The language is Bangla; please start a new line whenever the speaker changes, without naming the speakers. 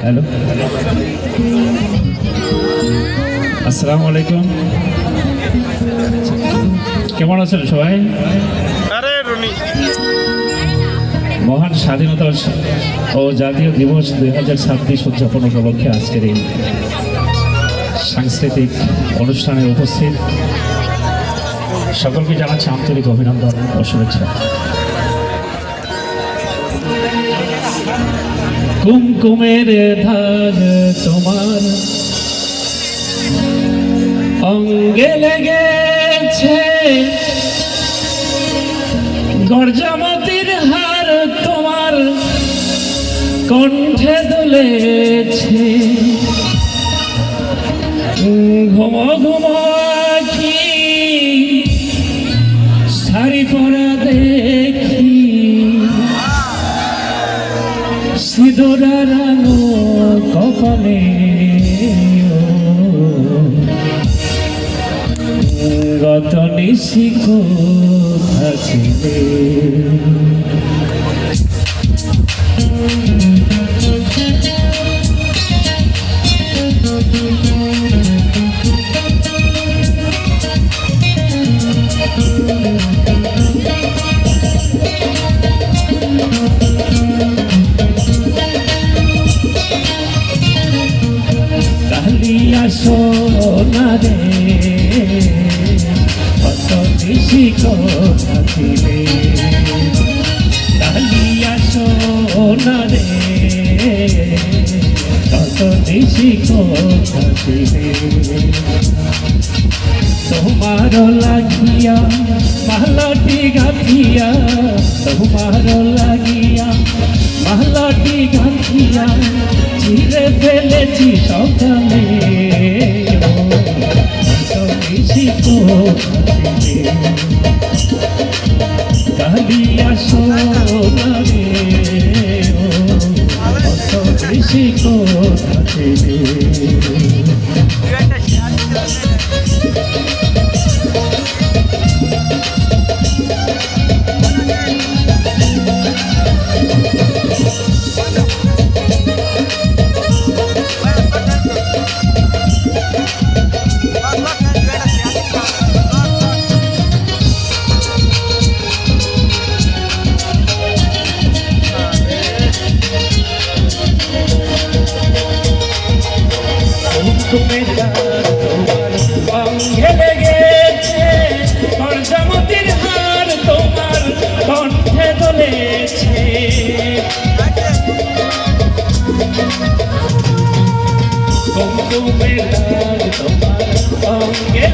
হ্যালো, আসসালামু আলাইকুম। কেমন আছেন সবাই? মহান স্বাধীনতা ও জাতীয় দিবস 2026 উদযাপন উপলক্ষে আজকের এই সাংস্কৃতিক অনুষ্ঠানে উপস্থিত সকলকে জানাচ্ছি আন্তরিক অভিনন্দন ও শুভেচ্ছা। কুমকুমের ধাগ তোমার অঙ্গে লেগেছে, গর্জামতির হার তোমার কণ্ঠে দুলেছে। ঘুমো ঘুমো আঁখি শাড়ি পরা দেখি, সিঁদুরা রাঙো কপালে, গত নিশি কোথা ছিলে। কালিয়া সোনা রে কত নিশি কোথা ছিলে, কালিয়া সোনা রে কত নিশি কোথা ছিলে। তোমার লাগিয়া মালাটি গাঁথিয়া, তোমার লাগিয়া মালাটি গাঁথিয়া চিরে ফেলেছি সকালে, কালিয়া সোনা রে কত বেশি কোথা ছিলে। অঙ্গে লেগেছে, গর্জামতির হার তোমার কণ্ঠে দোলেছে। কুমকুমের দাগ তোমার অঙ্গে